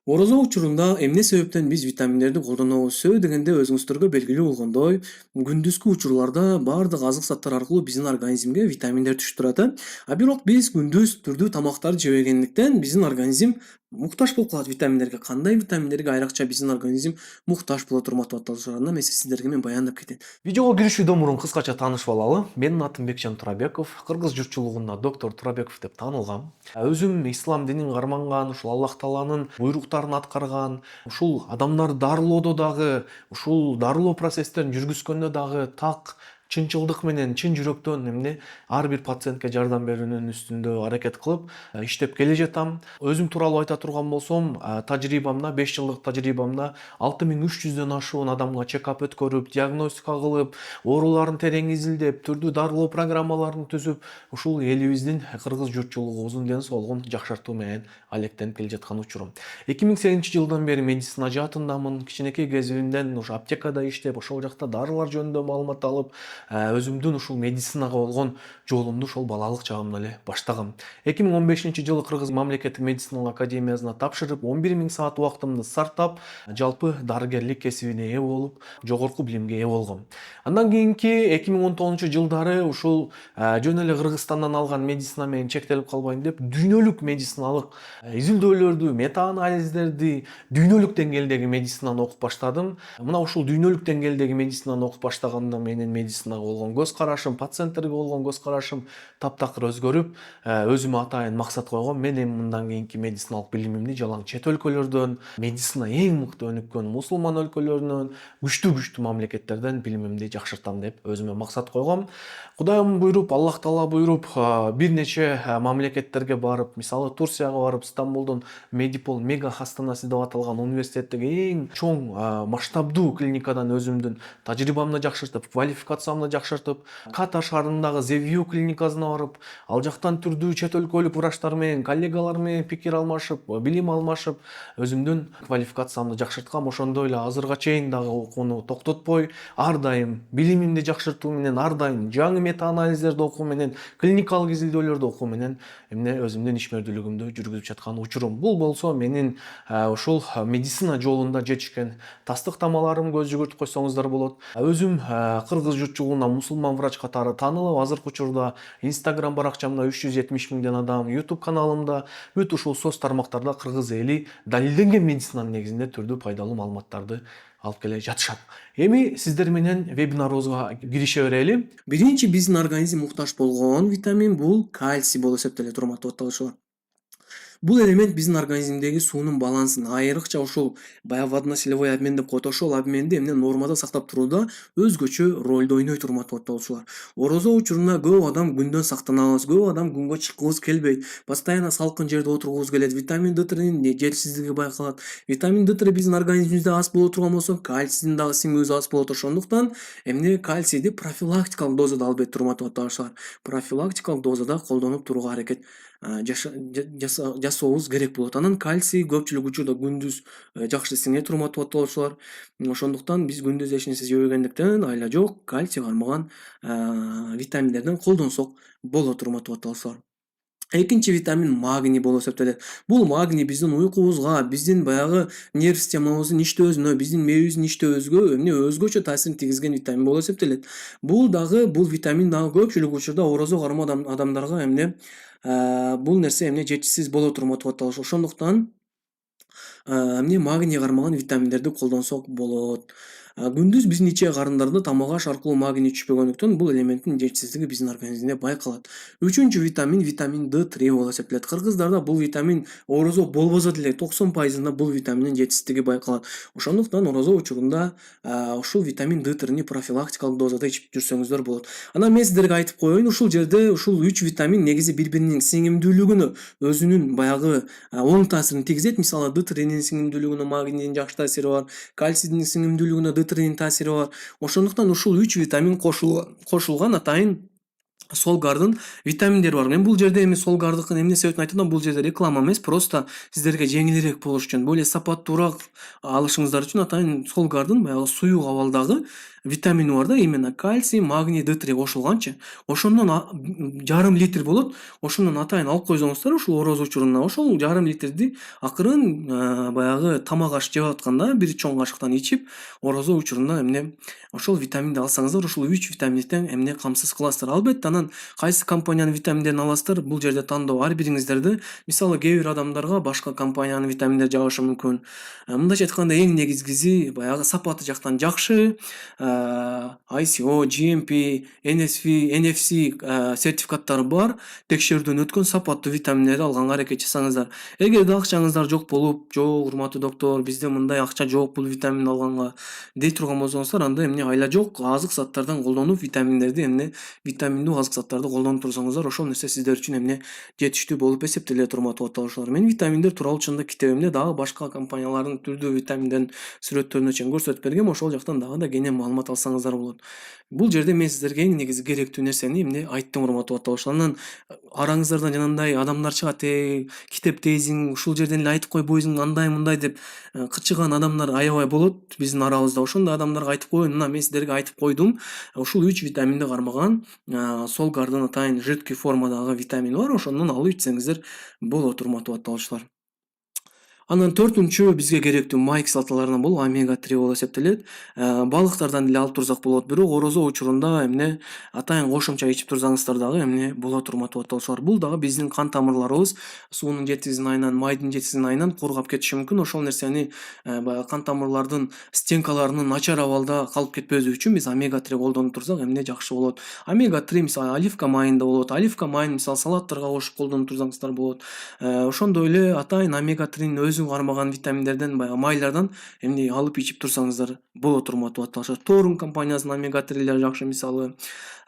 Орозо учурунда эмне себептен биз витаминдерди колдонобуз дегенде өзүңүздөргө белгилүү болгондой, күндүзгү учурларда баардык азык заттар аркылуу биздин организмге витаминдер түшүп турат. Бирок биз күндүз түрдүү тамактарды жебегендиктен биздин организм муктаж болуп калат витаминдерге. Кандай витаминдерге айрыкча биздин организм муктаж болот урматтуу аталышlar. Анда эмесе сиздерге мен баяндап кетейин. Видеого киришүүдөн мурун кыскача таанышып алалы. Менин атым Бекжан Турабеков. Кыргыз журтчулугунда доктор Турабеков деп таанылгам. Өзүм ислам динин карманган, ушул Аллах Тааланын буйруктарын аткарган, ушул адамдарды дарылоодо дагы, ушул дарылоо процесстерин жүргүзгөндө дагы так чынчылдык менен, чын жүрөктөн ар бир пациентке жардам берүүнүн үстүндө аракет кылып иштеп келе жатам. Өзүм тууралуу айта турган болсом, тажрыйбамда, 5 жылдык тажрыйбамда 6300дөн ашуун адамга чекап өткөрүп, диагностика кылып, ооруларын терең изилдеп, түрдүү дарылоо программаларын түзүп, ушул элибиздин кыргыз журтчулугубуздун ден соолугун жакшыртуу менен алектенип келе жаткан учурум. 2008-жылдан бери медицина жаатындамын. Кичинекей кезибимден ушу аптекада иштеп, ошол жакта дарылар жөнүндө маалымат алып, өзүмдүн ушул медицинага болгон жолумду ошол балалык чагымда эле баштагам. 2015-жылы Кыргыз мамлекеттик медициналык академиясына тапшырып, 11 000 саат убактымды сарптап, жалпы дарыгерлик кесибине ээ болуп, жогорку билимге ээ болгом. Андан кийинки 2019-жылдары ушул жөн эле Кыргызстандан алган медицина менен чектелип калбайын деп, дүйнөлүк медициналык изилдөөлөрдү, мета-анализдерди, дүйнөлүк деңгээлдеги медицинаны окуп баштадым. Мына ушул дүйнөлүк деңгээлдеги медицинаны окуп баштаганда менин медицинага болгон көз карашым, пациенттерге болгон көз карашым таптакыр өзгөрүп, өзүмө атайын максат койгом. Мен эми мындан кийинки медициналык билимимди жалаң чет өлкөлөрдөн, медицина эң мыкты өнүккөн мусулман өлкөлөрүнөн, күчтүү мамлекеттерден билимимди жакшыртам деп өзүмө максат койгом. Кудайым буйруп, Аллах Таала буйруп, бир нече мамлекеттерге барып, мисалы Турцияга барып, Стамбулдун Медипол мега хастанасы деп аталган университеттеги эң чоң масштабдуу клиникадан өзүмдүн тажрыйбамды жакшыртып, квалификациямды жакшыртып, Ката шаарындагы The View клиникасына барып, ал жактан түрдүү чет өлкөлүк врачтар менен, коллегалар менен пикир алмашып, билим алмашып, өзүмдүн квалификациямды жакшырткам. Ошондой эле азырга чейин дагы окууну токтотпой, ар дайым билимимди жакшыртуу менен, ар дайым жаңы мета-анализдерди окуу менен, клиникалык изилдөөлөрдү окуу менен өзүмдүн ишмердүүлүгүмдү жүргүзүп жаткан учурум. Бул болсо менин ушул медицина жолунда жетишкен тастык тамаларым, көз жүгүртүп койсоңуздар болот. Өзүм Кыргыз журтчулугунда мусулман врач катары таанылып, азыркы учурда Instagram баракчамда 370 000 адам, YouTube каналымда бүт ушул соц тармактарда кыргыз эли далилденген медицинанын негизинде түрдүү пайдалуу маалыматтарды алып келе жатышат. Эми сиздер менен вебинарыбызга кирише берели. Биринчи биздин организм муктаж болгон витамин бул кальций болуп эсептелет, урматтуу аталышуулар. Бул элемент биздин организмдеги суунун балансын, айрыкча ушул водно-солевой обмен деп коет, ошол обменди нормада сактап турууда өзгөчө ролду ойнойт, урматтуу аталышуулар. Орозо учурунда көп адам күндөн сактанабыз, көп адам күнгө чыккыбыз келбейт, постоянно салкын жерде отургубуз келет, витамин D3-нин жетишсиздиги байкалат. Витамин D3 биздин организмибизде аз боло турган болсо, кальцийдин дагы сиңүүсү аз болот. Ошондуктан кальцийди профилактикалык дозада, албетте, урматтуу аталышуулар, профилактикалык дозада колдонуп турууга аракет жасообуз керек болот. Анан кальций көпчүлүк учурда күндүз жакшы сиңет, урматтуу аталышуулар. Ошондуктан биз күндүз эч нерсе жебегендиктен айла жок кальций кармаган витаминдерден колдонсок болот, урматтуу аталышуулар. Экинчи витамин магний болуп эсептелет. Бул магний биздин уйкубузга, биздин баягы нерв системабыздын иштөөсүнө, биздин мээбиздин иштөөбүзгө өзгөчө таасирин тийгизген витамин болуп эсептелет. Бул витамин дагы көпчүлүк учурда орозо кармоо адамдарга бул нерсе жетишсиз болот, урматтуу аталышуулар. Ошондуктан магний кармаган витаминдерди колдонсок болот. Күндүз биздин ичек карындарда тамак аш аркылуу магний түшпөгөндүктөн бул элементтин жетишсиздиги биздин организмде байкалат. Үчүнчү витамин D3 болуп эсептелет. Кыргыздарда бул витамин орозо болбосо деле 90% бул витаминдин жетишсиздиги байкалат. Ошондуктан орозо учурунда ушул витамин D3-ни профилактикалык дозада ичип жүрсөңүздөр болот. Анан мен сиздерге айтып коеюн, ушул жерде ушул 3 витамин негизи бири-биринин сиңимдүүлүгүнө өзүнүн баягы оң таасирин тийгизет. Мисалы D3-нин сиңимдүүлүгүнө магнийдин жакшы таасири бар, кальцийдин сиңимдүүлүгүнө D3-нин таасири бар. Ошондуктан ушул 3 витамин кошулган атайын Солгардын витаминдери бар. Мен бул жерде эми Солгардыкын эмне себептен айтып атам, бул жерде реклама эмес, просто сиздерге жеңилирээк болуш үчүн, более сапаттуураак алышыңыздар үчүн атайын Солгардын баягы суюк абалдагы витамини бар да, именно кальций, магний, D3 кошулганчы. Ошондон жарым литр болот. Ошондон атайын алып койсоңуздар ушул ороз учурунда ошол жарым литрди акырын баягы тамак аш жеп атканда бир чоң кашыктан ичип, орозо учурунда эмне ошол витаминди алсаңыздар, ушул 3 витаминден эмне камсыз кыласыздар. Албетте анан кайсы компаниянын витаминдерин аласыздар, бул жерде тандоо ар бириңиздерди. Мисалы кээ бир адамдарга башка компаниянын витаминдери жагышы мүмкүн. Мындайча айтканда эң негизгиси баягы сапаты жактан жакшы, ICO, GMP, NFC сертификаттары бар, текшерүүдөн өткөн сапаттуу витаминдерди алганга аракет жасаңыздар. Эгерде акчаңыздар жок болуп, "Жок, урматтуу доктор, бизде мындай акча жок бул витаминди алганга" дей турган болсоңуздар, анда эмне айла жок, азык заттардан колдонуп витаминдерди витаминдүү азык заттарды колдонуп турсаңыздар, ошол нерсе сиздер үчүн жетиштүү болуп эсептелет, урматтуу ватандаштар. Мен витаминдер тууралуу чынында китебимде дагы башка компаниялардын түрдүү витаминдердин сүрөттөрүнө чейин көрсөтүп бергем. Ошол жактан дагы да кенен маалымат алсаңыздар болот. Бул жерде мен сиздерге эң негизи керектүү нерсени айттым, урматтуу ватандаштар. Анан араңыздардан жанагындай адамдар чыгат, китептейсиң, ушул жерден эле айтып койбойсуң, андай мындай деп кычыган адамдар аябай болот биздин арабызда. Ошондой адамдарга айтып коеюн, мына мен сиздерге айтып койдум. Ушул 3 витаминди кармаган Солгардын атайын жидкий формадагы витамини бар. Ошондон алып ичсеңиздер болот, урматтуу ватандаштар. Анан төртүнчү бизге керектүү май кислоталарынан бул омега 3 болуп эсептелет. Балыктардан деле алып турсак болот, бирок орозо учурунда атайын кошумча ичип турсаңыздар дагы болот, урматтуу ватандаштар. Бул дагы биздин кан тамырларыбыз суунун жетишсиздигинин майдын жетишсиздигинин коргоп кетиши мүмкүн. Ошол нерсени баягы кан тамырлардын стенкаларынын начар абалда калып кетпөзүү үчүн биз омега 3 колдонуп турсак жакшы болот. Омега 3 мисалы оливка майында болот. Оливка майын мисалы салаттарга кошуп колдонуп турсаңыздар болот. Ошондой эле атайын омега 3-нин өзүн кармаган витаминдерден баягы майлардан алып ичип турсаңыздар болот, урматтуу ватандаштар. Торун компаниясынын омега 3-лери жакшы, мисалы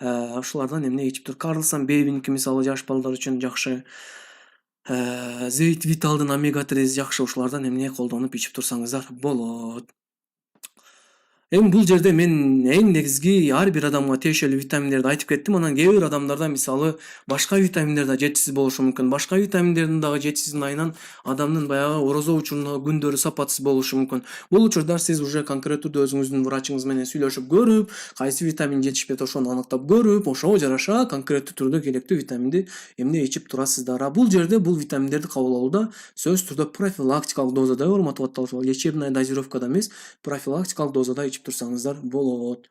ушулардан ичип тур. Карлсон Бебинки мисалы жаш балдар үчүн жакшы. Зейт Виталдын омега 3 жакшы, ушулардан колдонуп ичип турсаңыздар болот. Эми бул жерде мен эң негизги ар бир адамга тиешелүү витаминдерди айтып кеттим. Анан кээ бир адамдарда мисалы башка витаминдер да жетишсиз болушу мүмкүн. Башка витаминдердин дагы жетишсиздигинин адамдын баягы орозо учурунда күндөрү сапатсыз болушу мүмкүн. Бул учурда сиз уже конкреттүү өзүңүздүн врачыңыз менен сүйлөшүп көрүп, кайсы витамин жетишпейт ошону аныктап көрүп, ошого жараша конкреттүү түрдө керектүү витаминди ичип турасыздар. Бул жерде бул витаминдерди кабыл алууда сөзсүз түрдө профилактикалык дозада, урматтуу ватандаштар, лечебная дозировкада эмес, профилактикалык дозада ичип турсаңыздар болот.